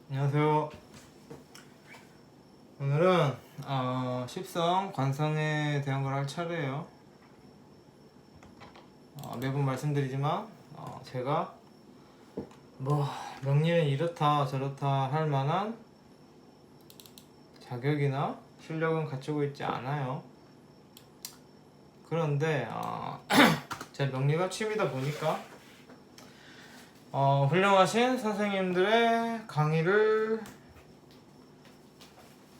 안녕하세요. 오늘은 십성 관성에 대한 걸 할 차례예요. 매번 말씀드리지만 제가 뭐 명리는 이렇다 저렇다 할 만한 자격이나 실력은 갖추고 있지 않아요. 그런데 제 명리가 취미다 보니까 훌륭하신 선생님들의 강의를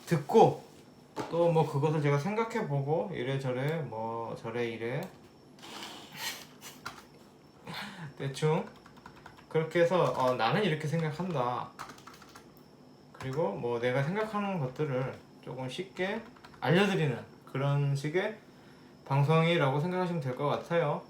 듣고 또 뭐 그것을 제가 생각해보고 이래저래 뭐 저래 이래 대충 그렇게 해서 나는 이렇게 생각한다, 그리고 뭐 내가 생각하는 것들을 조금 쉽게 알려드리는 그런 식의 방송이라고 생각하시면 될 것 같아요.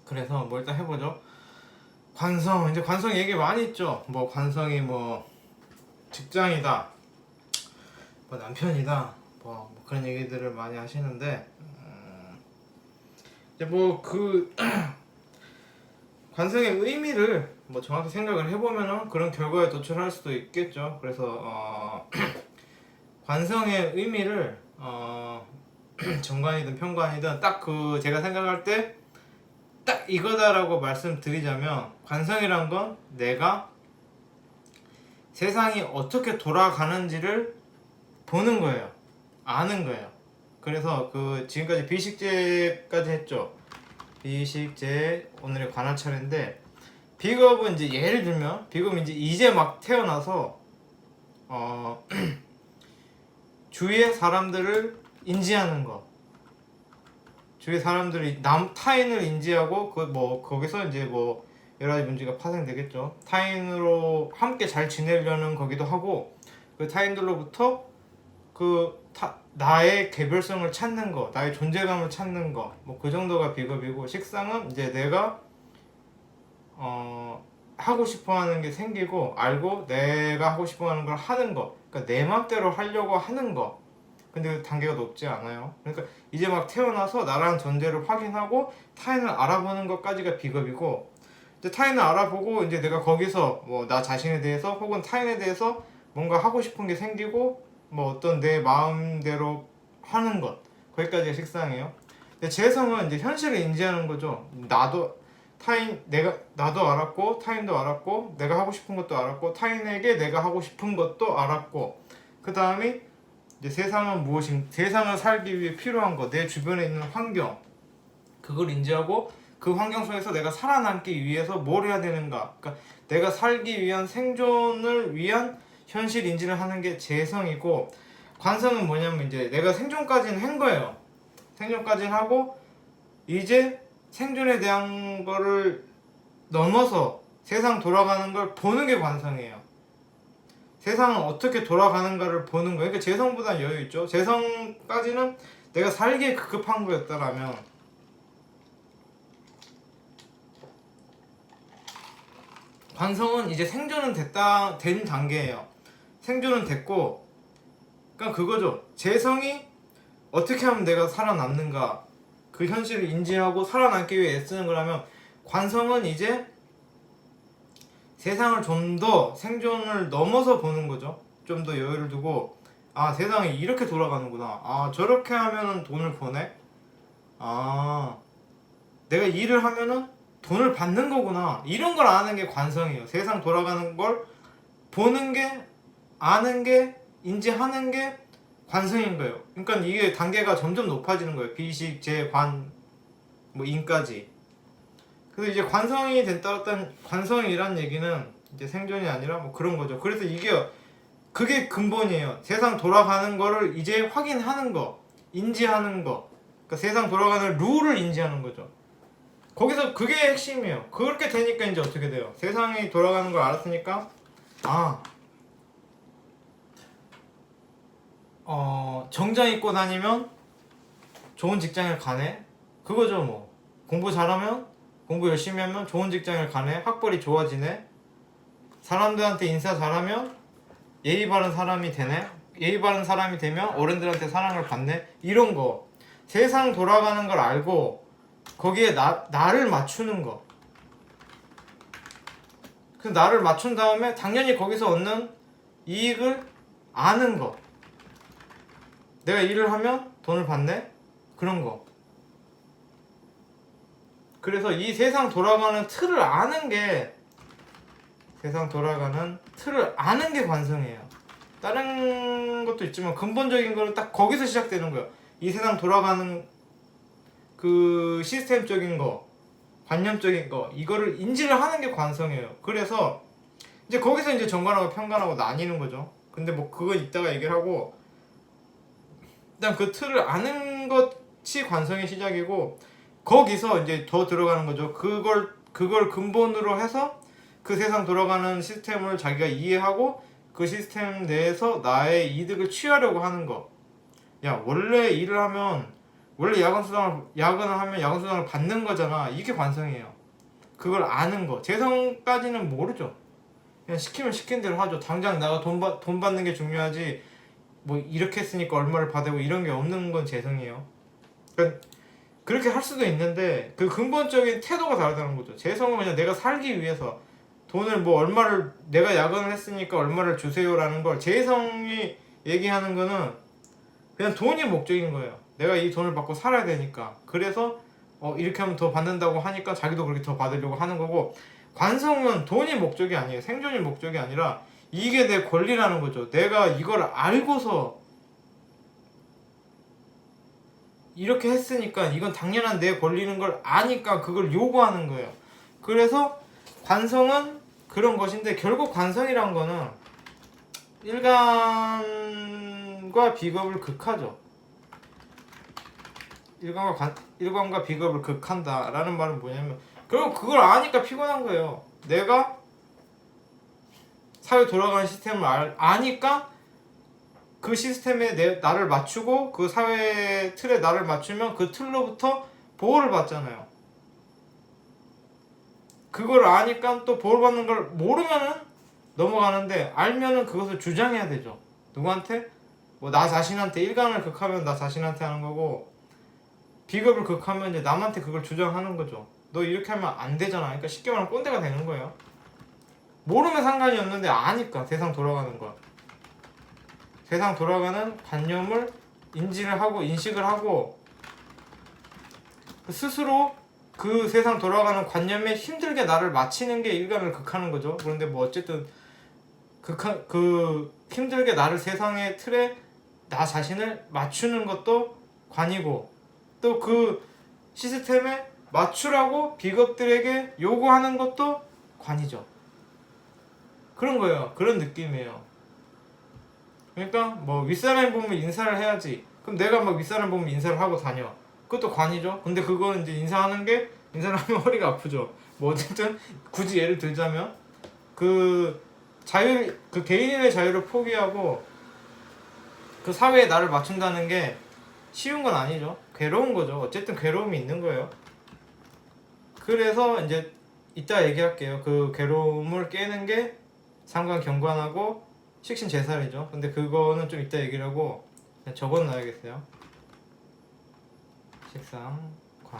그래서 뭐 일단 해보죠. 관성, 이제 관성 얘기 많이 있죠. 뭐 관성이 뭐 직장이다, 뭐 남편이다, 뭐 그런 얘기들을 많이 하시는데 이제 뭐 그 관성의 의미를 뭐 정확히 생각을 해보면은 그런 결과에 도출할 수도 있겠죠. 그래서 관성의 의미를 정관이든 편관이든 딱 그 제가 생각할 때 딱 이거다라고 말씀드리자면, 관성이란 건 내가 세상이 어떻게 돌아가는지를 보는 거예요. 아는 거예요. 그래서 그 지금까지 비식제까지 했죠. 비식제 오늘의 관할 차례인데, 비겁은 이제 예를 들면 비겁은 이제 막 태어나서 주위의 사람들을 인지하는 거, 주위 사람들이 타인을 인지하고 그 뭐 거기서 이제 뭐 여러 가지 문제가 파생되겠죠. 타인으로 함께 잘 지내려는 거기도 하고, 그 타인들로부터 나의 개별성을 찾는 거, 나의 존재감을 찾는 거, 뭐 그 정도가 비겁이고, 식상은 이제 내가 하고 싶어하는 게 생기고 알고 내가 하고 싶어하는 걸 하는 거, 그러니까 내 맘대로 하려고 하는 거. 근데 그 단계가 높지 않아요. 그러니까 이제 막 태어나서 나라는 존재를 확인하고 타인을 알아보는 것까지가 비겁이고, 이제 타인을 알아보고 이제 내가 거기서 뭐 나 자신에 대해서 혹은 타인에 대해서 뭔가 하고 싶은 게 생기고 뭐 어떤 내 마음대로 하는 것, 거기까지가 식상이에요. 근데 재성은 이제 현실을 인지하는 거죠. 나도 알았고 타인도 알았고 내가 하고 싶은 것도 알았고 타인에게 내가 하고 싶은 것도 알았고, 그 다음에 이제 세상은 세상을 살기 위해 필요한 거, 내 주변에 있는 환경, 그걸 인지하고 그 환경 속에서 내가 살아남기 위해서 뭘 해야 되는가, 그러니까 내가 살기 위한 생존을 위한 현실 인지를 하는 게 재성이고, 관성은 뭐냐면 이제 내가 생존까지는 한 거예요. 생존까지는 하고 이제 생존에 대한 거를 넘어서 세상 돌아가는 걸 보는 게 관성이에요. 세상은 어떻게 돌아가는가를 보는 거예요. 그러니까 재성보다 여유 있죠. 재성까지는 내가 살기에 급급한 거였다라면, 관성은 이제 생존은 된 단계예요. 생존은 됐고, 그러니까 그거죠. 재성이 어떻게 하면 내가 살아남는가, 그 현실을 인지하고 살아남기 위해 애쓰는 거라면, 관성은 이제 세상을 좀 더 생존을 넘어서 보는 거죠. 좀 더 여유를 두고, 세상이 이렇게 돌아가는구나, 저렇게 하면은 돈을 버네, 내가 일을 하면은 돈을 받는 거구나, 이런 걸 아는 게 관성이에요. 세상 돌아가는 걸 보는 게, 아는 게, 인지하는 게 관성인 거예요. 그러니까 이게 단계가 점점 높아지는 거예요. 비식, 재, 관, 뭐 인까지. 그래서 이제 관성이 됐다는, 관성이란 얘기는 이제 생존이 아니라 뭐 그런 거죠. 그래서 그게 근본이에요. 세상 돌아가는 거를 이제 확인하는 거, 인지하는 거. 그러니까 세상 돌아가는 룰을 인지하는 거죠. 거기서 그게 핵심이에요. 그렇게 되니까 이제 어떻게 돼요? 세상이 돌아가는 걸 알았으니까, 정장 입고 다니면 좋은 직장을 가네? 그거죠 뭐. 공부 잘하면, 공부 열심히 하면 좋은 직장을 가네? 학벌이 좋아지네? 사람들한테 인사 잘하면 예의 바른 사람이 되네? 예의 바른 사람이 되면 어른들한테 사랑을 받네. 이런 거. 세상 돌아가는 걸 알고 거기에 나를 맞추는 거. 그 나를 맞춘 다음에 당연히 거기서 얻는 이익을 아는 거. 내가 일을 하면 돈을 받네? 그런 거. 그래서 이 세상 돌아가는 틀을 아는 게 관성이에요. 다른 것도 있지만 근본적인 거는 딱 거기서 시작되는 거예요. 이 세상 돌아가는 그 시스템적인 거, 관념적인 거, 이거를 인지를 하는 게 관성이에요. 그래서 이제 거기서 이제 정관하고 편관하고 나뉘는 거죠. 근데 뭐 그건 이따가 얘기를 하고, 일단 그 틀을 아는 것이 관성의 시작이고, 거기서 이제 더 들어가는 거죠. 그걸 근본으로 해서 그 세상 돌아가는 시스템을 자기가 이해하고 그 시스템 내에서 나의 이득을 취하려고 하는 거. 야, 원래 일을 하면 원래 야근을 하면 야근 수당을 받는 거잖아. 이게 관성이에요. 그걸 아는 거. 재성까지는 모르죠. 그냥 시키면 시킨 대로 하죠. 당장 내가 돈 받는 게 중요하지. 뭐 이렇게 했으니까 얼마를 받고 이런 게 없는 건 재성이에요. 그러니까 그렇게 할 수도 있는데 그 근본적인 태도가 다르다는 거죠. 재성은 그냥 내가 살기 위해서 돈을 뭐 얼마를 내가 야근을 했으니까 얼마를 주세요라는 걸, 재성이 얘기하는 거는 그냥 돈이 목적인 거예요. 내가 이 돈을 받고 살아야 되니까. 그래서 이렇게 하면 더 받는다고 하니까 자기도 그렇게 더 받으려고 하는 거고, 관성은 돈이 목적이 아니에요. 생존이 목적이 아니라 이게 내 권리라는 거죠. 내가 이걸 알고서 이렇게 했으니까 이건 당연한 내 권리는 걸 아니까 그걸 요구하는 거예요. 그래서 관성은 그런 것인데, 결국 관성이란 거는 일관과 비겁을 극하죠. 일관과 비겁을 극한다 라는 말은 뭐냐면, 결국 그걸 아니까 피곤한 거예요. 내가 사회 돌아가는 시스템을 아니까 그 시스템에 나를 맞추고 그 사회 틀에 나를 맞추면 그 틀로부터 보호를 받잖아요. 그걸 아니까 또 보호를 받는 걸 모르면은 넘어가는데, 알면은 그것을 주장해야 되죠. 누구한테? 뭐 나 자신한테. 일관을 극하면 나 자신한테 하는 거고, 비겁을 극하면 이제 남한테 그걸 주장하는 거죠. 너 이렇게 하면 안 되잖아. 그러니까 쉽게 말하면 꼰대가 되는 거예요. 모르면 상관이 없는데 아니까 세상 돌아가는 거. 세상 돌아가는 관념을 인지를 하고 인식을 하고 스스로 그 세상 돌아가는 관념에 힘들게 나를 맞추는 게 일관을 극하는 거죠. 그런데 뭐 어쨌든 그 힘들게 나를 세상의 틀에 나 자신을 맞추는 것도 관이고, 또 그 시스템에 맞추라고 비겁들에게 요구하는 것도 관이죠. 그런 거예요. 그런 느낌이에요. 그러니까 뭐 윗사람 보면 인사를 해야지. 그럼 내가 막 윗사람 보면 인사를 하고 다녀. 그것도 관이죠. 근데 그거는 이제 인사를 하면 허리가 아프죠. 뭐 어쨌든 굳이 예를 들자면 그 개인의 자유를 포기하고 그 사회에 나를 맞춘다는 게 쉬운 건 아니죠. 괴로운 거죠. 어쨌든 괴로움이 있는 거예요. 그래서 이제 이따 얘기할게요. 그 괴로움을 깨는 게 상관 경관하고 식신제살이죠. 근데 그거는 좀 이따 얘기를 하고 그냥 적어놔야겠어요. 식상, 관.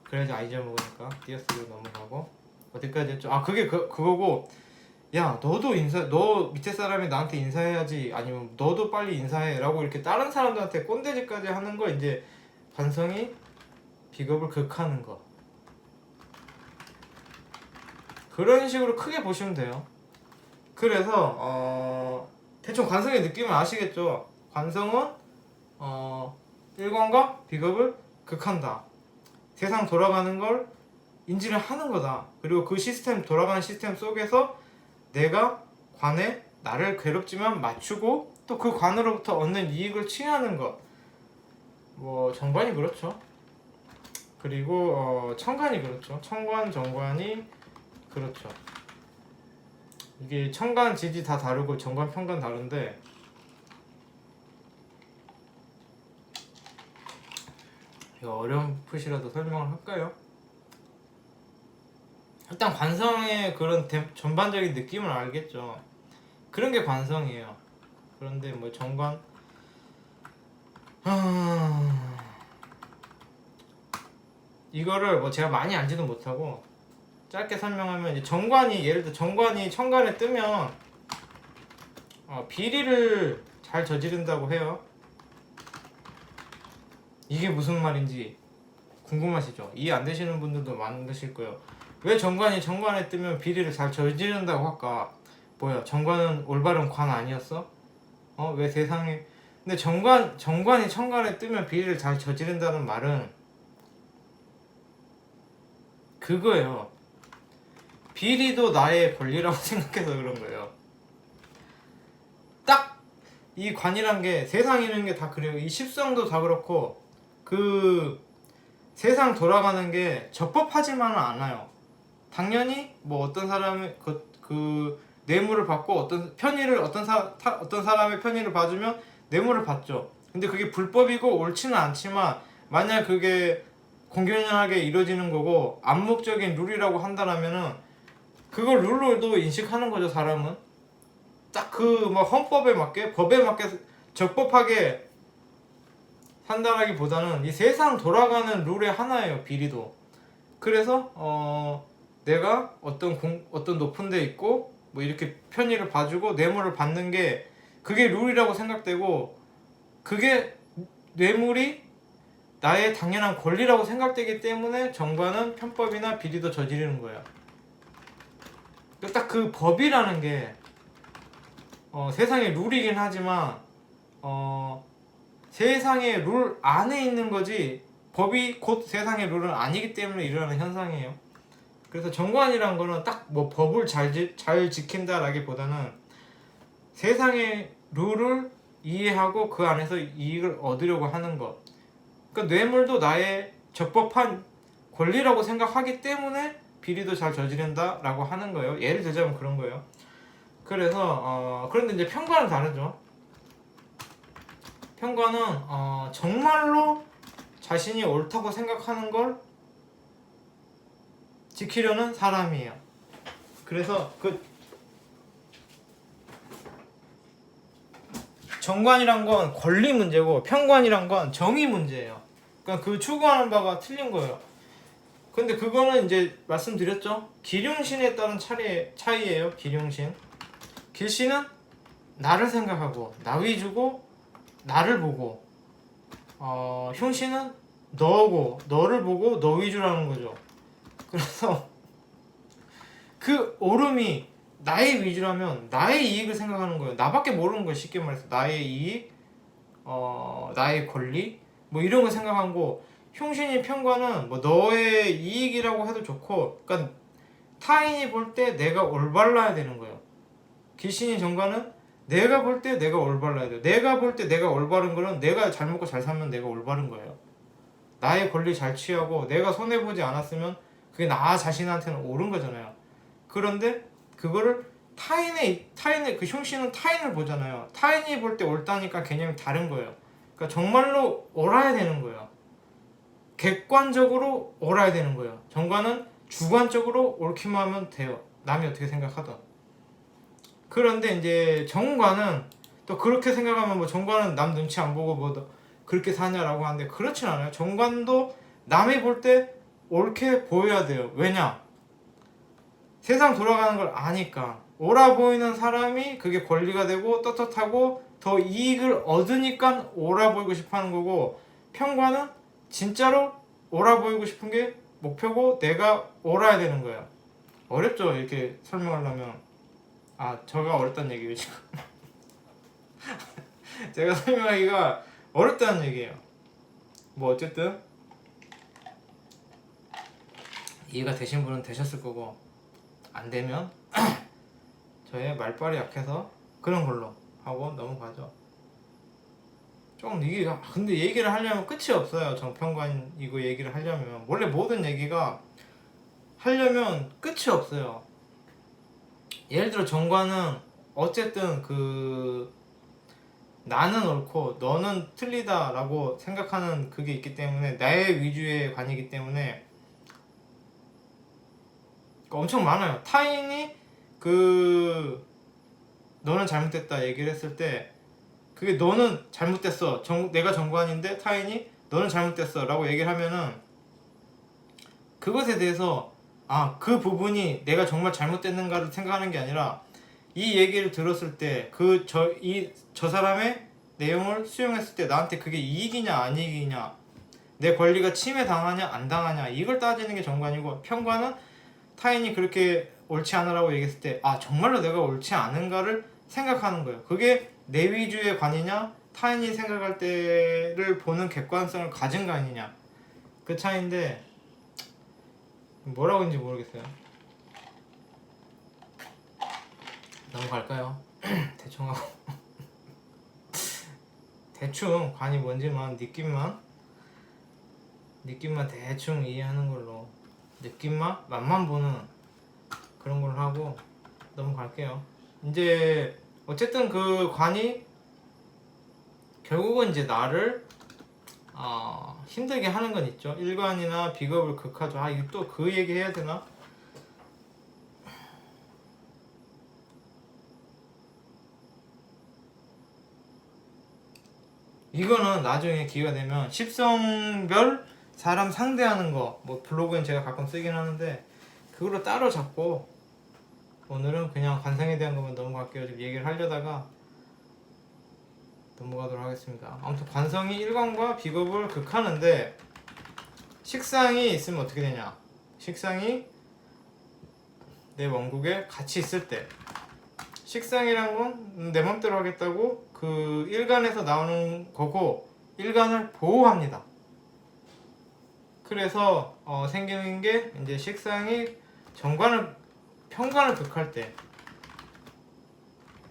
그래야지 아이디어 먹으니까 띄어쓰기로 넘어가고. 어디까지 했죠? 아, 그게 그거고, 야 너 밑에 사람이 나한테 인사해야지, 아니면 너도 빨리 인사해 라고 이렇게 다른 사람들한테 꼰대질까지 하는 거, 이제 관성이 비겁을 극하는 거. 그런 식으로 크게 보시면 돼요. 그래서 대충 관성의 느낌을 아시겠죠? 관성은 일관과 비겁을 극한다. 세상 돌아가는 걸 인지를 하는 거다. 그리고 그 돌아가는 시스템 속에서 내가 관에 나를 괴롭지만 맞추고 또 그 관으로부터 얻는 이익을 취하는 것. 뭐 정관이 그렇죠. 그리고 천관이 그렇죠. 천관, 정관이 그렇죠. 이게 천간, 지지 다 다르고 정관, 편관 다른데, 이거 어렴풋이라도 설명을 할까요? 일단 관성의 그런 전반적인 느낌을 알겠죠. 그런 게 관성이에요. 그런데 뭐 정관 이거를 뭐 제가 많이 알지도 못하고 짧게 설명하면 이제 정관이 예를 들어 정관이 천간에 뜨면 비리를 잘 저지른다고 해요. 이게 무슨 말인지 궁금하시죠? 이해 안 되시는 분들도 많으실 거예요. 왜 정관이 천간에 뜨면 비리를 잘 저지른다고 할까? 뭐야, 정관은 올바른 관 아니었어? 왜 세상에. 근데 정관이 천간에 뜨면 비리를 잘 저지른다는 말은 그거예요. 비리도 나의 권리라고 생각해서 그런 거예요. 딱 이 관이란 게 세상 이런 게 다 그래요. 이 십성도 다 그렇고 그 세상 돌아가는 게 적법하지만은 않아요. 당연히 뭐 어떤 사람이 그 뇌물을 받고 어떤 편의를 어떤 사람의 편의를 봐주면 뇌물을 받죠. 근데 그게 불법이고 옳지는 않지만 만약 그게 공공연하게 이루어지는 거고 암묵적인 룰이라고 한다라면은 그걸 룰로도 인식하는 거죠. 사람은 딱 그 막 헌법에 맞게 법에 맞게 적법하게 산다라기보다는 이 세상 돌아가는 룰의 하나예요. 비리도. 그래서 내가 어떤 높은 데 있고 뭐 이렇게 편의를 봐주고 뇌물을 받는 게 그게 룰이라고 생각되고 그게 뇌물이 나의 당연한 권리라고 생각되기 때문에 정관은 편법이나 비리도 저지르는 거예요. 딱 그 법이라는 게 세상의 룰이긴 하지만 세상의 룰 안에 있는 거지 법이 곧 세상의 룰은 아니기 때문에 일어나는 현상이에요. 그래서 정관이란 거는 딱 뭐 법을 잘 지킨다라기보다는 세상의 룰을 이해하고 그 안에서 이익을 얻으려고 하는 것. 그러니까 뇌물도 나의 적법한 권리라고 생각하기 때문에 비리도 잘 저지른다라고 하는 거예요. 예를 들자면 그런 거예요. 그래서 그런데 이제 편관은 다르죠. 편관은 정말로 자신이 옳다고 생각하는 걸 지키려는 사람이에요. 그래서 그 정관이란 건 권리 문제고 편관이란 건 정의 문제예요. 그러니까 그 추구하는 바가 틀린 거예요. 근데 그거는 이제 말씀드렸죠. 기륭신에 따른 차이예요. 기륭신. 길신은 나를 생각하고 나 위주고 나를 보고 흉신은 너고 너를 보고 너 위주라는 거죠. 그래서 그 오름이 나의 위주라면 나의 이익을 생각하는 거예요. 나밖에 모르는 거예요. 쉽게 말해서 나의 이익, 나의 권리 뭐 이런 거 생각하고 흉신이 편관은 뭐 너의 이익이라고 해도 좋고 그러니까 타인이 볼 때 내가 올바라야 되는 거예요. 귀신이 정관은 내가 볼 때 내가 올바라야 돼요. 내가 볼 때 내가 올바른 거는 내가 잘 먹고 잘 살면 내가 올바른 거예요. 나의 권리 잘 취하고 내가 손해보지 않았으면 그게 나 자신한테는 옳은 거잖아요. 그런데 그거를 타인의 그 흉신은 타인을 보잖아요. 타인이 볼 때 옳다니까 개념이 다른 거예요. 그러니까 정말로 옳아야 되는 거예요. 객관적으로 옳아야 되는 거예요. 정관은 주관적으로 옳기만 하면 돼요. 남이 어떻게 생각하든. 그런데 이제 정관은 또 그렇게 생각하면 뭐 정관은 남 눈치 안 보고 뭐 그렇게 사냐라고 하는데 그렇진 않아요. 정관도 남이 볼 때 옳게 보여야 돼요. 왜냐? 세상 돌아가는 걸 아니까. 옳아 보이는 사람이 그게 권리가 되고 떳떳하고 더 이익을 얻으니까 옳아 보이고 싶어 하는 거고 편관은 진짜로 옳아 보이고 싶은 게 목표고 내가 옳아야 되는 거예요. 어렵죠? 이렇게 설명하려면. 저가 어렵다는 얘기예요 지금. 제가 설명하기가 어렵다는 얘기예요. 뭐 어쨌든 이해가 되신 분은 되셨을 거고 안 되면 저의 말빨이 약해서 그런 걸로 하고 넘어가죠. 좀 이게 근데 얘기를 하려면 끝이 없어요. 정편관 이거 얘기를 하려면 원래 모든 얘기가 하려면 끝이 없어요. 예를 들어 정관은 어쨌든 그 나는 옳고 너는 틀리다라고 생각하는 그게 있기 때문에 나의 위주의 관이기 때문에 엄청 많아요. 타인이 그 너는 잘못됐다 얘기를 했을 때 그게 너는 잘못됐어. 내가 정관인데 타인이 너는 잘못됐어 라고 얘기를 하면은 그것에 대해서 그 부분이 내가 정말 잘못됐는가를 생각하는 게 아니라 이 얘기를 들었을 때 저 사람의 내용을 수용했을 때 나한테 그게 이익이냐 안 이익이냐, 내 권리가 침해당하냐 안 당하냐, 이걸 따지는 게 정관이고, 편관은 타인이 그렇게 옳지 않으라고 얘기했을 때 정말로 내가 옳지 않은가를 생각하는 거예요. 그게 내 위주의 관이냐 타인이 생각할 때를 보는 객관성을 가진 관이냐, 그 차이인데 뭐라고 했는지 모르겠어요. 넘어갈까요? 대충 하고 대충 관이 뭔지만 느낌만 대충 이해하는 걸로, 느낌만 맛만 보는 그런 걸로 하고 넘어갈게요. 이제 어쨌든 그 관이 결국은 이제 나를 힘들게 하는 건 있죠. 일관이나 비겁을 극하죠. 이거 또 그 얘기 해야 되나? 이거는 나중에 기회가 되면 십성별 사람 상대하는 거, 뭐 블로그엔 제가 가끔 쓰긴 하는데 그걸로 따로 잡고, 오늘은 그냥 관상에 대한 것만 넘어갈게요. 좀 얘기를 하려다가 넘어가도록 하겠습니다. 아무튼 관성이 일관과 비겁을 극하는데, 식상이 있으면 어떻게 되냐? 식상이 내 원국에 같이 있을 때, 식상이란 건 내 맘대로 하겠다고 그 일간에서 나오는 거고, 일간을 보호합니다. 그래서 생기는 게 이제 식상이 편관을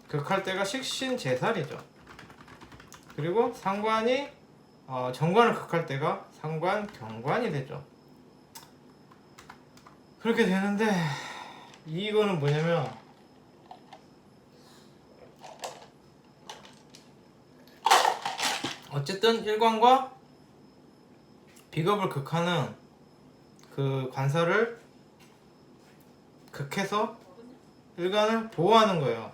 극할 때가 식신제살이죠. 그리고 상관이 정관을 극할 때가 상관경관이 되죠. 그렇게 되는데, 이거는 뭐냐면 어쨌든 일관과 비겁을 극하는 그 관사를 극해서 일간을 보호하는 거예요.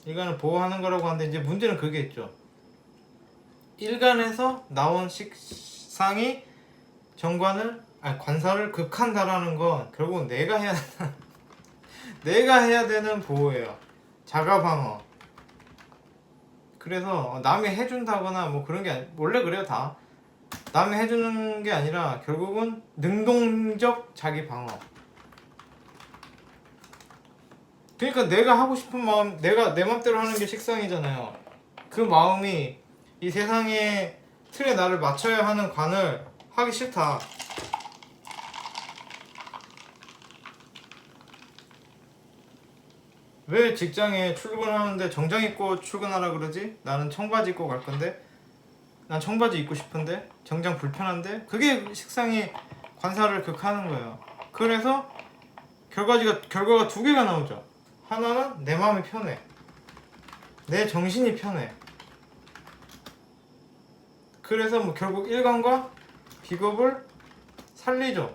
일간을 보호하는 거라고 하는데, 이제 문제는 그게 있죠. 일간에서 나온 식상이 관사를 극한다라는 건 결국 내가 해야 되는 보호예요. 자가 방어. 그래서 남이 해준다거나 뭐 그런 게 원래 그래요. 다 남이 해주는 게 아니라 결국은 능동적 자기 방어. 그러니까 내가 하고 싶은 마음, 내가 내 맘대로 하는 게 식상이잖아요. 그 마음이 이 세상의 틀에 나를 맞춰야 하는 관을 하기 싫다. 왜 직장에 출근하는데 정장 입고 출근하라 그러지? 나는 청바지 입고 갈 건데, 난 청바지 입고 싶은데 정장 불편한데, 그게 식상이 관사를 극하는 거예요. 그래서 결과가 두 개가 나오죠. 하나는 내 마음이 편해, 내 정신이 편해. 그래서 뭐 결국 일관과 비겁을 살리죠.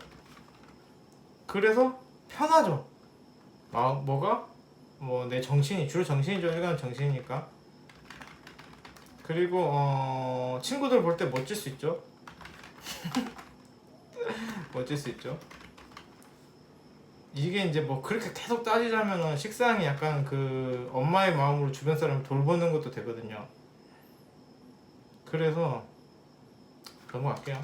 그래서 편하죠. 뭐가? 뭐 내 정신이, 주로 정신이죠. 일관은 정신이니까. 그리고 친구들 볼 때 멋질 수 있죠. 멋질 수 있죠. 이게 이제 뭐 그렇게 계속 따지자면은 식상이 약간 그 엄마의 마음으로 주변 사람을 돌보는 것도 되거든요. 그래서 넘어갈게요.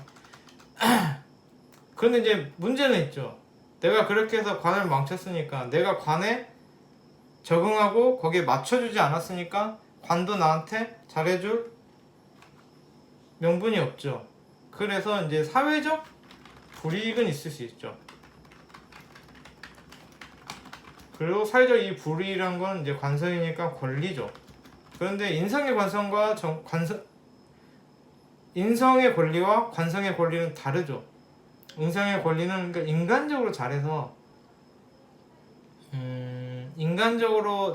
그런데 이제 문제는 있죠. 내가 그렇게 해서 관을 망쳤으니까, 내가 관에 적응하고 거기에 맞춰주지 않았으니까 관도 나한테 잘해줄 명분이 없죠. 그래서 이제 사회적 불이익은 있을 수 있죠. 그리고 사회적 이 불이익이란 건 이제 관성이니까 권리죠. 그런데 인성의 관성과 인성의 권리와 관성의 권리는 다르죠. 인성의 권리는 그러니까 인간적으로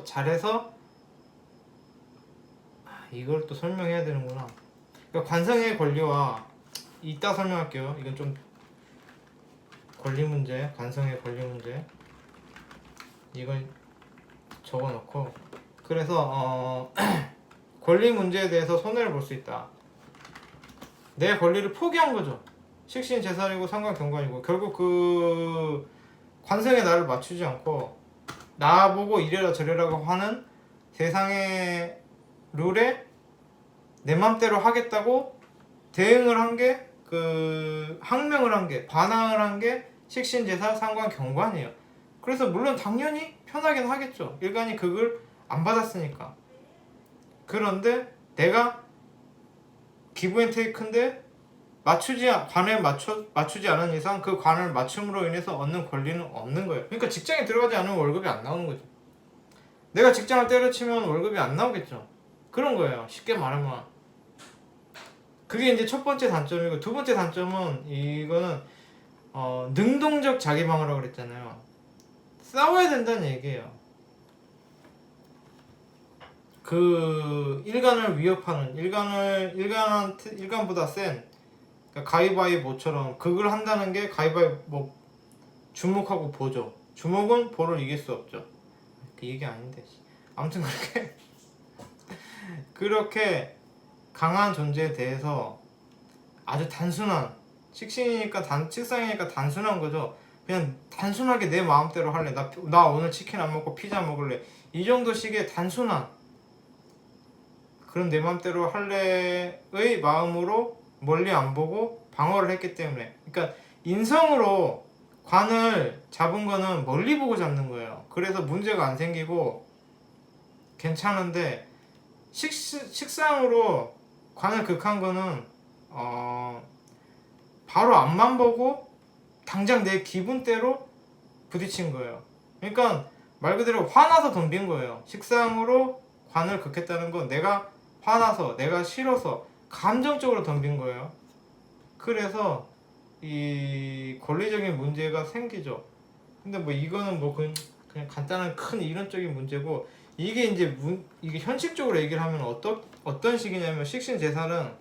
잘해서 이걸 또 설명해야 되는구나. 그러니까 관성의 권리와, 이따 설명할게요. 이건 좀 권리 문제, 관성의 권리 문제. 이건 적어놓고, 그래서 권리 문제에 대해서 손해를 볼 수 있다. 내 권리를 포기한 거죠. 식신재살이고 상관경관이고 결국 그 관성의 나를 맞추지 않고 나보고 이래라 저래라고 하는 세상의 룰에 내 맘대로 하겠다고 대응을 한 게 그 항명을 한 게 반항을 한 게 식신재살 상관경관이에요. 그래서 물론 당연히 편하긴 하겠죠. 일간이 그걸 안 받았으니까. 그런데 내가 기브앤테이크인데 관에 맞추지 않은 이상 그 관을 맞춤으로 인해서 얻는 권리는 없는 거예요. 그러니까 직장에 들어가지 않으면 월급이 안 나오는 거죠. 내가 직장을 때려치면 월급이 안 나오겠죠. 그런 거예요. 쉽게 말하면. 그게 이제 첫 번째 단점이고, 두 번째 단점은 이거는 능동적 자기방어라고 그랬잖아요. 싸워야 된다는 얘기예요. 그 일간을 위협하는 일간보다 센 그러니까 가위바위보처럼 그걸 한다는 게 가위바위보 주목하고 보죠. 주목은 보를 이길 수 없죠. 그 얘기 아닌데. 아무튼 그렇게 강한 존재에 대해서 아주 단순한 식상이니까 단순한 거죠. 그냥 단순하게 내 마음대로 할래. 나 오늘 치킨 안 먹고 피자 먹을래. 이 정도식의 단순한 그런 내 마음대로 할래의 마음으로 멀리 안 보고 방어를 했기 때문에, 그러니까 인성으로 관을 잡은 거는 멀리 보고 잡는 거예요. 그래서 문제가 안 생기고 괜찮은데 식상으로 관을 극한 거는 바로 앞만 보고 당장 내 기분대로 부딪힌 거예요. 그러니까 말 그대로 화나서 덤빈 거예요. 식상으로 관을 극했다는 건 내가 화나서 내가 싫어서 감정적으로 덤빈 거예요. 그래서 이 권리적인 문제가 생기죠. 근데 뭐 이거는 뭐 그냥 간단한 큰 이론적인 문제고, 이게 이제 이게 현실적으로 얘기를 하면 어떤 식이냐면, 식신재살은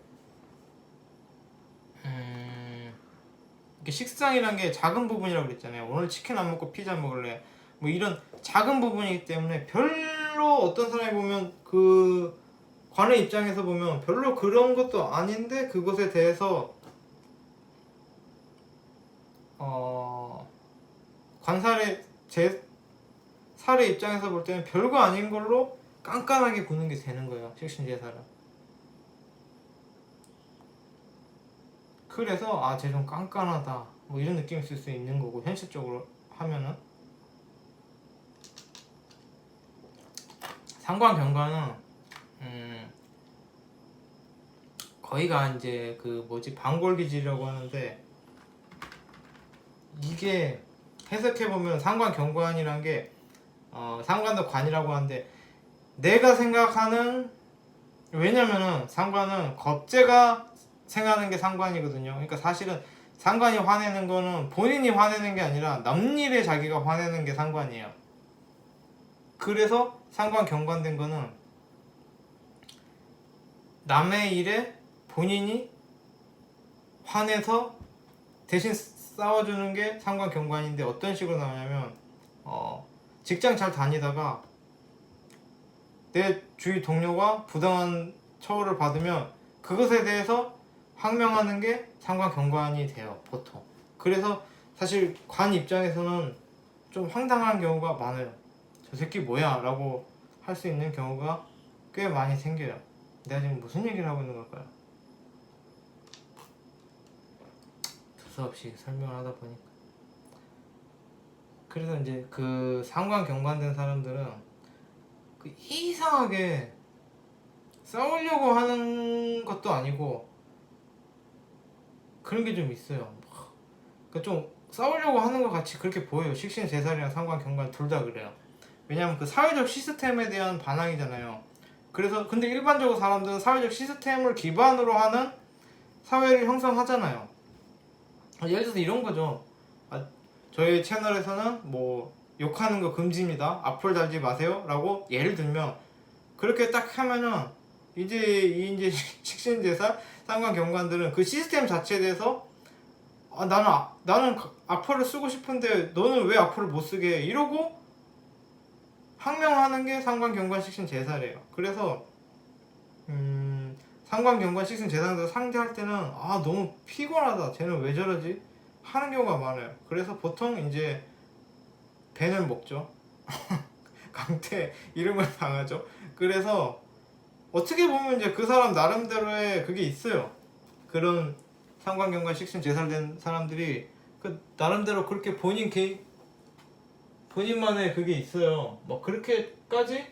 이게 식상이란 게 작은 부분이라고 그랬잖아요. 오늘 치킨 안 먹고 피자 먹을래. 뭐 이런 작은 부분이기 때문에 별로 어떤 사람이 보면 그 관의 입장에서 보면 별로 그런 것도 아닌데 그것에 대해서 살의 입장에서 볼 때는 별거 아닌 걸로 깐깐하게 보는 게 되는 거예요. 식신재살은. 그래서 쟤 좀 깐깐하다 뭐 이런 느낌이 있을 수 있는 거고, 현실적으로 하면은 상관경관은 거의가 이제 방골기질이라고 하는데, 이게 해석해보면 상관경관이란 게 상관도 관이라고 하는데, 내가 생각하는, 왜냐면은 상관은 겁재가 생각하는 게 상관이거든요. 그러니까 사실은 상관이 화내는 거는 본인이 화내는 게 아니라 남일에 자기가 화내는 게 상관이에요. 그래서 상관 경관된 거는 남의 일에 본인이 화내서 대신 싸워주는 게 상관 경관인데, 어떤 식으로 나오냐면 직장 잘 다니다가 내 주위 동료가 부당한 처우를 받으면 그것에 대해서 항명하는 게 상관 경관이 돼요, 보통. 그래서 사실 관 입장에서는 좀 황당한 경우가 많아요. 저 새끼 뭐야? 라고 할 수 있는 경우가 꽤 많이 생겨요. 내가 지금 무슨 얘기를 하고 있는 걸까요? 두서없이 설명을 하다 보니까. 그래서 이제 그 상관 경관된 사람들은 그 이상하게 싸우려고 하는 것도 아니고 그런 게 좀 있어요. 그러니까 좀 싸우려고 하는 것 같이 그렇게 보여요. 식신재살이랑 상관경관 둘 다 그래요. 왜냐면 그 사회적 시스템에 대한 반항이잖아요. 그래서 근데 일반적으로 사람들은 사회적 시스템을 기반으로 하는 사회를 형성하잖아요. 예를 들어서 이런 거죠. 저희 채널에서는 뭐 욕하는 거 금지입니다. 악플 달지 마세요. 라고 예를 들면, 그렇게 딱 하면은 이제 식신재살 상관경관들은 그 시스템 자체에 대해서 나는 악플을 쓰고 싶은데 너는 왜 악플을 못 쓰게, 이러고 항명하는 게 상관경관 식신재살이에요. 그래서 상관경관 식신 재산들 상대할 때는 아 너무 피곤하다, 쟤는 왜 저러지 하는 경우가 많아요. 그래서 보통 이제 벤을 먹죠. 강태 이런 걸 당하죠. 그래서 어떻게 보면 이제 그 사람 나름대로의 그게 있어요. 그런 상관경관 식신 재살된 사람들이 그 나름대로 그렇게 본인만의 그게 있어요. 뭐 그렇게까지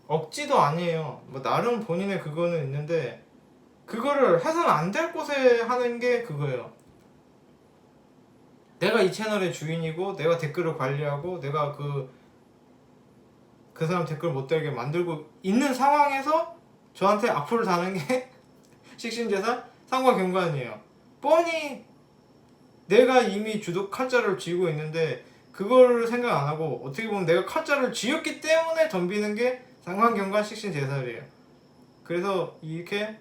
억지도 아니에요. 뭐 나름 본인의 그거는 있는데 그거를 해서는 안 될 곳에 하는 게 그거예요. 내가 이 채널의 주인이고 내가 댓글을 관리하고 내가 그 사람 댓글 못 달게 만들고 있는 상황에서 저한테 악플을 다는 게 식신재산 상관경관이에요. 뻔히 내가 이미 주도 칼자를 쥐고 있는데 그거를 생각 안 하고 어떻게 보면 내가 칼자를 쥐었기 때문에 덤비는 게 상관경관 식신재살이에요. 그래서 이렇게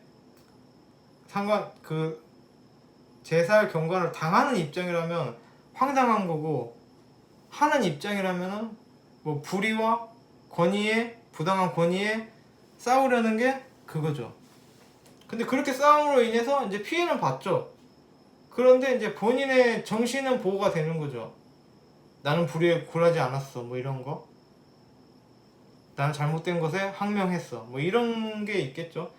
재살 경관을 당하는 입장이라면 황당한 거고, 하는 입장이라면은 뭐 불의와 부당한 권위에 싸우려는 게 그거죠. 근데 그렇게 싸움으로 인해서 이제 피해는 봤죠. 그런데 이제 본인의 정신은 보호가 되는 거죠. 나는 불의에 굴하지 않았어, 뭐 이런 거. 나는 잘못된 것에 항명했어, 뭐 이런 게 있겠죠.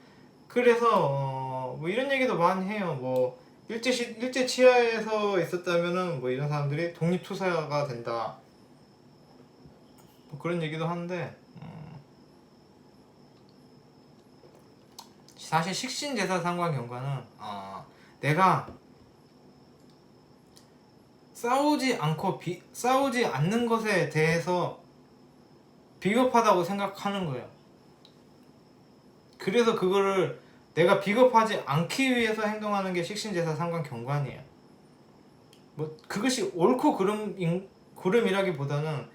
그래서 뭐 이런 얘기도 많이 해요. 뭐 일제 치하에서 있었다면은 뭐 이런 사람들이 독립투사가 된다, 뭐 그런 얘기도 하는데 사실 식신제사 상관경관은 내가 싸우지 않는 것에 대해서 비겁하다고 생각하는 거예요. 그래서 그거를 내가 비겁하지 않기 위해서 행동하는 게 식신제사 상관경관이에요. 뭐 그것이 옳고 그름이라기보다는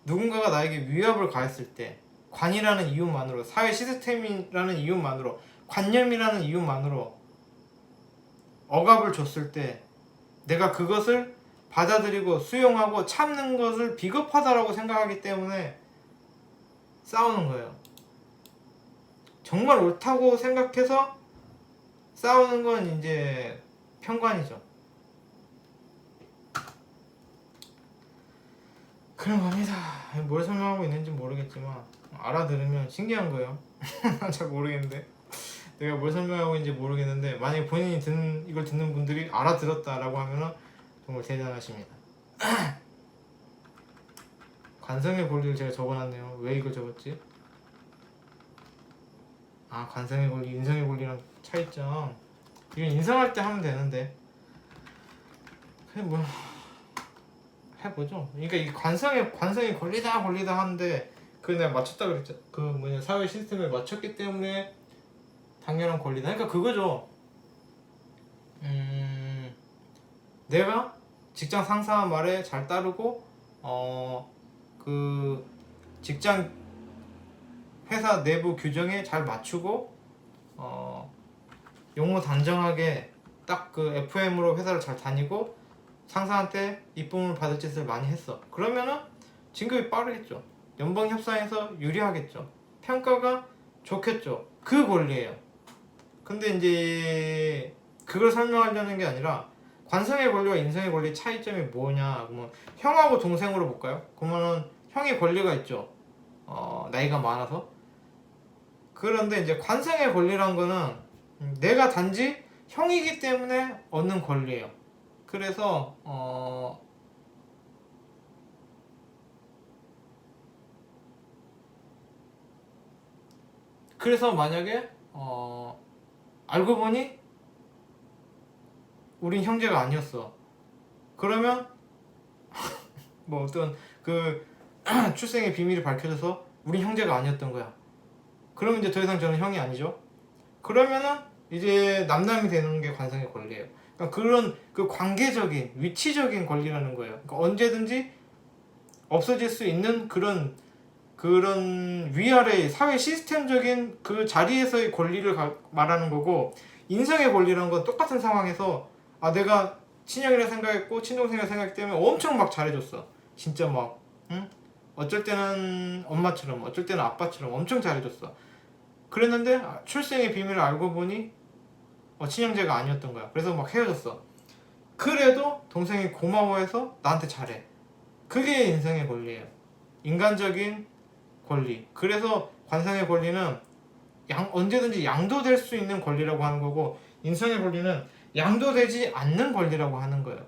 누군가가 나에게 위협을 가했을 때, 관이라는 이유만으로, 사회 시스템이라는 이유만으로, 관념이라는 이유만으로 억압을 줬을 때 내가 그것을 받아들이고 수용하고 참는 것을 비겁하다라고 생각하기 때문에 싸우는 거예요. 정말 옳다고 생각해서 싸우는 건 이제 편관이죠. 그런 겁니다. 뭘 설명하고 있는지 모르겠지만 알아들으면 신기한 거예요. 잘 모르겠는데, 내가 뭘 설명하고 있는지 모르겠는데 만약에 본인이 이걸 듣는 분들이 알아들었다라고 하면은 정말 대단하십니다. 관성의 권리를 제가 적어놨네요. 왜 이걸 적었지? 관성의 권리, 인성의 권리랑 차이점. 이건 인성할 때 하면 되는데 그냥 뭐 해보죠. 그러니까 이 관성의 권리다 하는데 그걸 내가 맞췄다 그랬죠. 사회 시스템에 맞췄기 때문에 당연한 권리다. 그러니까 그거죠. 내가 직장 상사 말에 잘 따르고 직장 회사 내부 규정에 잘 맞추고 용무 단정하게 딱 그 FM으로 회사를 잘 다니고 상사한테 이쁨을 받을 짓을 많이 했어. 그러면은 진급이 빠르겠죠. 연봉 협상에서 유리하겠죠. 평가가 좋겠죠. 그 권리예요. 근데 이제 그걸 설명하려는 게 아니라 관성의 권리와 인성의 권리 차이점이 뭐냐. 그러면 형하고 동생으로 볼까요? 그러면은 형의 권리가 있죠. 나이가 많아서. 그런데 이제 관성의 권리란 거는 내가 단지 형이기 때문에 얻는 권리예요. 그래서 만약에 알고 보니 우린 형제가 아니었어. 그러면 뭐 어떤 출생의 비밀이 밝혀져서 우린 형제가 아니었던 거야. 그러면 이제 더 이상 저는 형이 아니죠. 그러면은 이제 남남이 되는 게 관성의 권리예요. 그러니까 그런 관계적인 위치적인 권리라는 거예요. 그러니까 언제든지 없어질 수 있는 그런 위아래 사회 시스템적인 그 자리에서의 권리를 말하는 거고, 인성의 권리라는 건 똑같은 상황에서 내가 친형이라 생각했고 친동생이라 생각했기 때문에 엄청 막 잘해줬어. 진짜 막 어쩔 때는 엄마처럼 어쩔 때는 아빠처럼 엄청 잘해줬어. 그랬는데 출생의 비밀을 알고 보니 친형제가 아니었던 거야. 그래서 막 헤어졌어. 그래도 동생이 고마워해서 나한테 잘해. 그게 인성의 권리예요. 인간적인 권리. 그래서 관성의 권리는 언제든지 양도될 수 있는 권리라고 하는 거고, 인성의 권리는 양도되지 않는 권리라고 하는 거예요.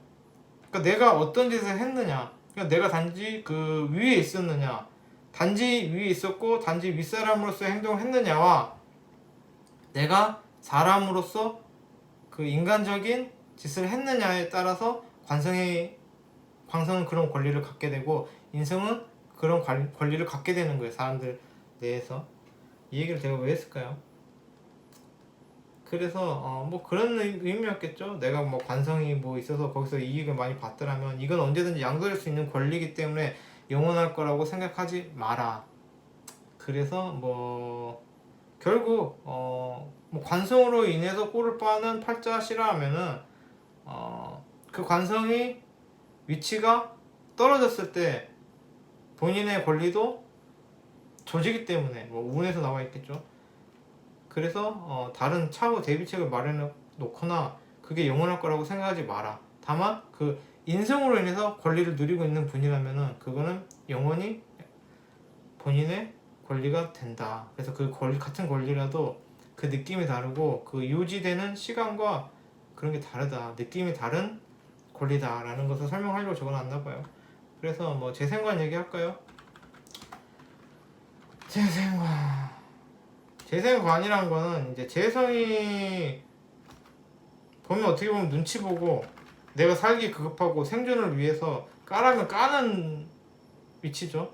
그러니까 내가 어떤 짓을 했느냐, 그러니까 내가 단지 그 위에 있었느냐, 단지 위에 있었고 단지 윗사람으로서의 행동을 했느냐와 내가 사람으로서 그 인간적인 짓을 했느냐에 따라서 관성은 그런 권리를 갖게 되고, 인성은 그런 권리를 갖게 되는 거예요. 사람들 내에서. 이 얘기를 제가 왜 했을까요? 그래서 뭐 그런 의미였겠죠. 내가 뭐 관성이 뭐 있어서 거기서 이익을 많이 받더라면 이건 언제든지 양도될 수 있는 권리이기 때문에 영원할 거라고 생각하지 마라. 그래서 뭐 결국 뭐 관성으로 인해서 꼴을 빠는 팔자 싫어하면은 그 관성이 위치가 떨어졌을 때 본인의 권리도 조지기 때문에 뭐 운에서 나와 있겠죠. 그래서 다른 차후 대비책을 마련해 놓거나 그게 영원할 거라고 생각하지 마라. 다만 그 인성으로 인해서 권리를 누리고 있는 분이라면은 그거는 영원히 본인의 권리가 된다. 그래서 그 같은 권리라도 그 느낌이 다르고 그 유지되는 시간과 그런 게 다르다. 느낌이 다른 권리다라는 것을 설명하려고 적어놨나 봐요. 그래서 뭐 재생관 얘기할까요? 재생관이란 거는 이제 재성이 보면 어떻게 보면 눈치 보고 내가 살기 급하고 생존을 위해서 까라면 까는 위치죠.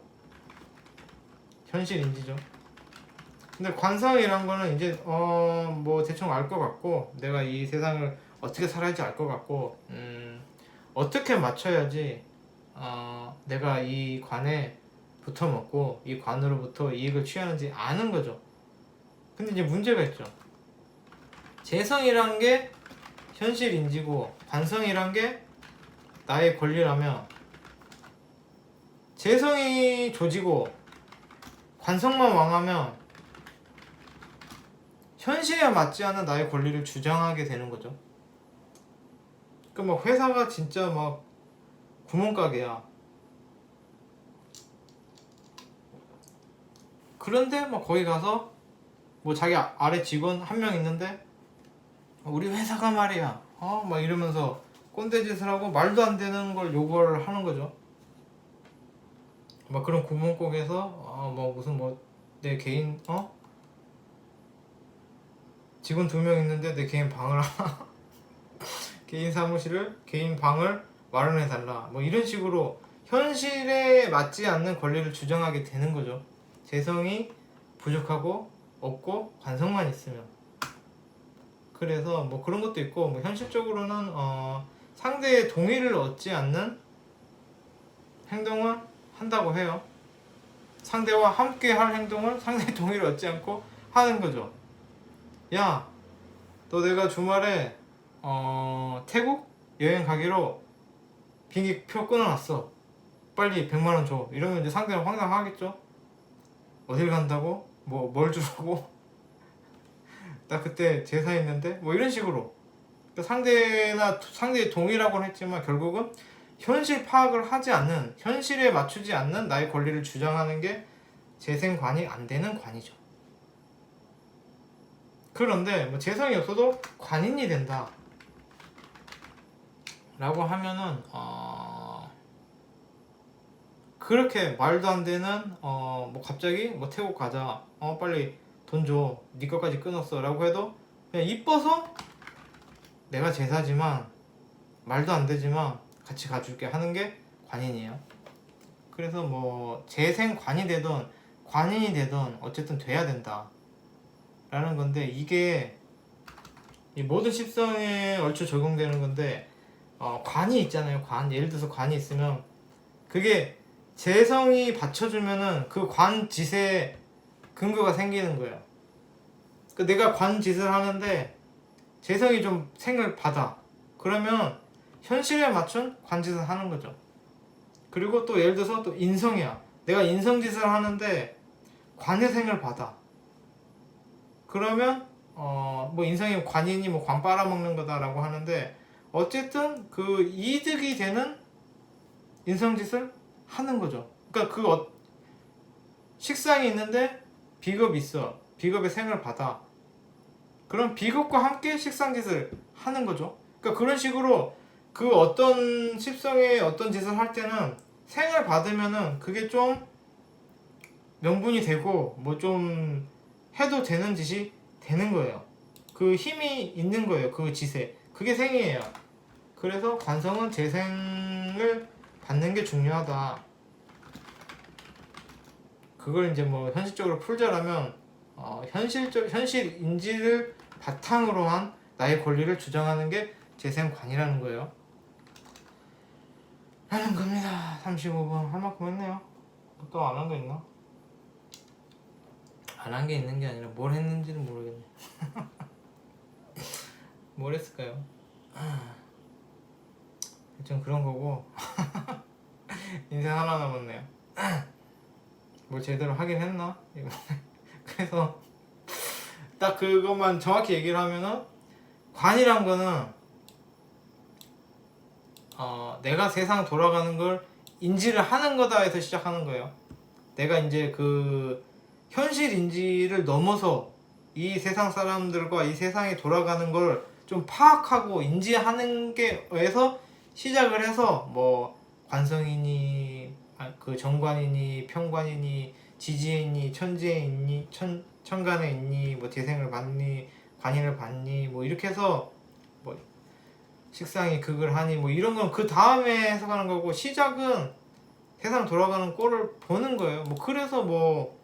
현실 인지죠. 근데 관성이란 거는 이제 뭐 대충 알 것 같고, 내가 이 세상을 어떻게 살아야지 알 것 같고, 어떻게 맞춰야지 내가 이 관에 붙어먹고 이 관으로부터 이익을 취하는지 아는 거죠. 근데 이제 문제가 있죠. 재성이란 게 현실 인지고 관성이란 게 나의 권리라면, 재성이 조지고 관성만 왕하면 현실에 맞지 않는 나의 권리를 주장하게 되는 거죠. 그러니까 막 회사가 진짜 막 구멍가게야. 그런데 막 거기 가서 뭐 자기 아래 직원 한 명 있는데 우리 회사가 말이야 막 이러면서 꼰대짓을 하고 말도 안 되는 걸 요구를 하는 거죠. 막 그런 구멍국에서 뭐 무슨 뭐 내 개인 직원 2명 있는데 내 개인 방을 개인 사무실을 개인 방을 마련해 달라 뭐 이런 식으로 현실에 맞지 않는 권리를 주장하게 되는 거죠. 재성이 부족하고 없고 관성만 있으면. 그래서 뭐 그런 것도 있고, 뭐 현실적으로는 상대의 동의를 얻지 않는 행동을 한다고 해요. 상대와 함께 할 행동을 상대의 동의를 얻지 않고 하는 거죠. 야, 너 내가 주말에 태국 여행 가기로 비행기표 끊어놨어. 빨리 100만원 줘. 이러면 이제 상대는 황당하겠죠. 어딜 간다고? 뭐 뭘 주라고? 나 그때 제사 있는데? 뭐 이런 식으로. 그러니까 상대의 동의라고는 했지만 결국은 현실 파악을 하지 않는, 현실에 맞추지 않는 나의 권리를 주장하는 게 재생관이 안 되는 관이죠. 그런데 뭐 재성이 없어도 관인이 된다 라고 하면은 그렇게 말도 안 되는 뭐 갑자기 뭐 태국 가자 빨리 돈 줘 네 거까지 끊었어 라고 해도 그냥 이뻐서 내가 제사지만 말도 안 되지만 같이 가줄게 하는 게 관인이에요. 그래서 뭐 재생관이 되던 관인이 되던 어쨌든 돼야 된다 라는 건데, 이게 이 모든 십성에 얼추 적용되는 건데, 관이 있잖아요. 예를 들어서 관이 있으면 그게 재성이 받쳐주면은 그 관 짓에 근거가 생기는 거예요. 그러니까 내가 관 짓을 하는데 재성이 좀 생을 받아. 그러면 현실에 맞춘 관 짓을 하는 거죠. 그리고 또 예를 들어서 또 인성이야. 내가 인성짓을 하는데 관의 생을 받아. 그러면 뭐 인성이 관이니 뭐 관 빨아먹는 거다라고 하는데 어쨌든 그 이득이 되는 인성짓을 하는 거죠. 그러니까 식상이 있는데 비겁이 있어. 비겁의 생을 받아. 그럼 비겁과 함께 식상짓을 하는 거죠. 그러니까 그런 식으로 그 어떤 십성의 어떤 짓을 할 때는 생을 받으면은 그게 좀 명분이 되고 뭐 좀 해도 되는 짓이 되는 거예요. 그 힘이 있는 거예요. 그 짓에. 그게 생이에요. 그래서 관성은 재생을 받는 게 중요하다. 그걸 이제 뭐 현실적으로 풀자라면 현실 인지를 바탕으로 한 나의 권리를 주장하는 게 재생관이라는 거예요. 하는 겁니다. 35분 할 만큼 했네요. 또 안 한 거 있나? 안 한 게 있는 게 아니라 뭘 했는지는 모르겠네. 뭘 했을까요? 좀 그런 거고 인생 하나 남았네요. 뭘 제대로 하긴 했나? 그래서 딱 그것만 정확히 얘기를 하면은 관이란 거는 내가 세상 돌아가는 걸 인지를 하는 거다 해서 시작하는 거예요. 내가 이제 그 현실 인지를 넘어서 이 세상 사람들과 이 세상이 돌아가는 걸 좀 파악하고 인지하는 게에서 시작을 해서 뭐 관성이니 그 정관이니 평관이니 지지에 있니 천지에 있니 천간에 있니 뭐 재생을 받니 관인을 받니 뭐 이렇게 해서 뭐 식상이 극을 하니 뭐 이런 건 그 다음에 해석하는 거고 시작은 세상 돌아가는 꼴을 보는 거예요. 뭐 그래서 뭐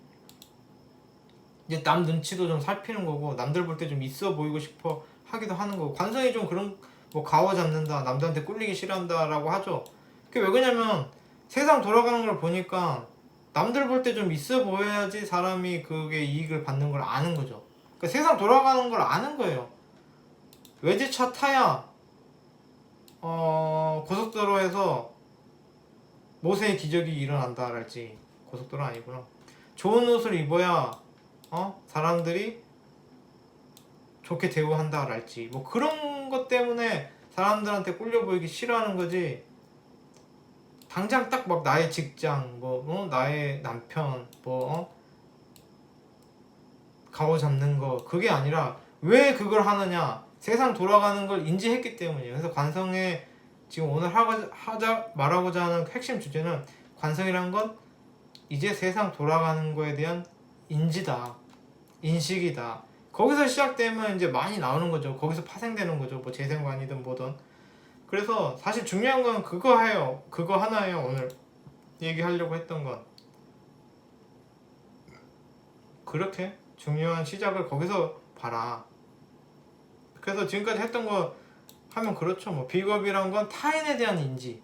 이제 남 눈치도 좀 살피는 거고 남들 볼 때 좀 있어 보이고 싶어 하기도 하는 거고 관성이 좀 그런 뭐 가워 잡는다 남들한테 꿀리기 싫어한다라고 하죠. 그게 왜 그러냐면 세상 돌아가는 걸 보니까 남들 볼 때 좀 있어 보여야지 사람이 그게 이익을 받는 걸 아는 거죠. 그러니까 세상 돌아가는 걸 아는 거예요. 외제차 타야 고속도로에서 모세의 기적이 일어난다랄지 고속도로 아니구나. 좋은 옷을 입어야 사람들이 좋게 대우한다랄지 뭐 그런 것 때문에 사람들한테 꿀려 보이기 싫어하는 거지. 당장 딱 막 나의 직장 나의 남편 가오 잡는 거 그게 아니라 왜 그걸 하느냐 세상 돌아가는 걸 인지했기 때문이에요. 그래서 관성에 지금 오늘 말하고자 하는 핵심 주제는 관성이란 건 이제 세상 돌아가는 거에 대한 인지다 인식이다. 거기서 시작되면 이제 많이 나오는 거죠. 거기서 파생되는 거죠. 뭐 재생관이든 뭐든. 그래서 사실 중요한 건 그거 하나예요. 오늘 얘기하려고 했던 건 그렇게 중요한 시작을 거기서 봐라. 그래서 지금까지 했던 거 하면 그렇죠. 뭐 비겁이란 건 타인에 대한 인지,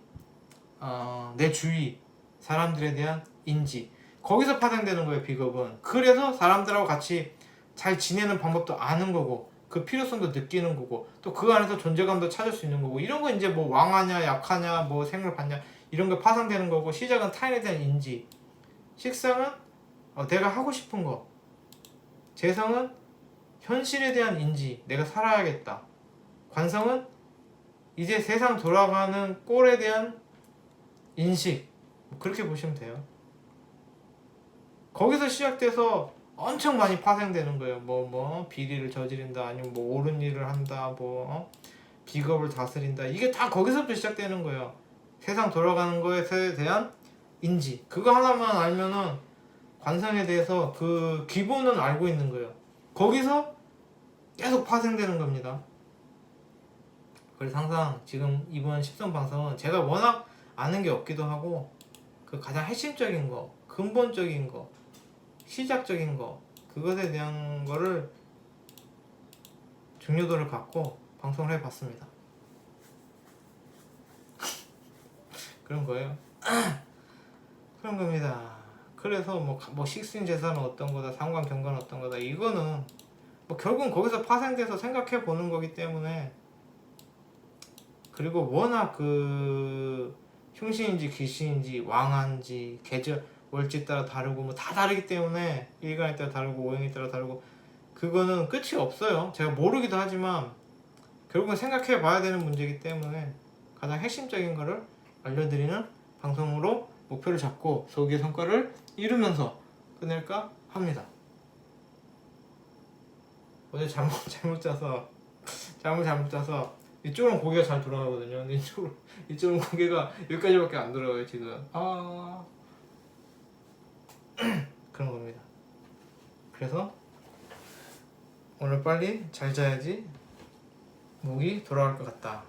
내 주위 사람들에 대한 인지 거기서 파생되는 거예요. 비겁은. 그래서 사람들하고 같이 잘 지내는 방법도 아는 거고 그 필요성도 느끼는 거고 또 그 안에서 존재감도 찾을 수 있는 거고 이런 거 이제 뭐 왕하냐 약하냐 뭐 생을 받냐 이런 거 파생되는 거고 시작은 타인에 대한 인지 식상은 내가 하고 싶은 거 재성은 현실에 대한 인지 내가 살아야겠다 관성은 이제 세상 돌아가는 꼴에 대한 인식 그렇게 보시면 돼요. 거기서 시작돼서 엄청 많이 파생되는 거예요. 비리를 저지른다, 아니면 뭐 옳은 일을 한다, 비겁을 다스린다. 이게 다 거기서부터 시작되는 거예요. 세상 돌아가는 것에 대한 인지. 그거 하나만 알면은 관성에 대해서 그 기본은 알고 있는 거예요. 거기서 계속 파생되는 겁니다. 그래서 항상 지금 이번 십성 방송은 제가 워낙 아는 게 없기도 하고 그 가장 핵심적인 거, 근본적인 거, 시작적인 거 그것에 대한 거를 중요도를 갖고 방송을 해봤습니다. 그런 거예요. 그런 겁니다. 그래서 뭐 식신 재산은 어떤 거다, 상관 경관은 어떤 거다 이거는 뭐 결국은 거기서 파생돼서 생각해 보는 거기 때문에 그리고 워낙 그 흉신인지 귀신인지 왕한지 계절 월지 따라 다르고 뭐 다 다르기 때문에 일간에 따라 다르고 오행에 따라 다르고 그거는 끝이 없어요. 제가 모르기도 하지만 결국은 생각해 봐야 되는 문제이기 때문에 가장 핵심적인 거를 알려드리는 방송으로 목표를 잡고 소기의 성과를 이루면서 끝낼까 합니다. 어제 잘못 짜서 이쪽은 고개가 잘 돌아가거든요. 근데 이쪽은 고개가 여기까지밖에 안 돌아가요 지금. 그런 겁니다. 그래서 오늘 빨리 잘 자야지 목이 돌아갈 것 같다.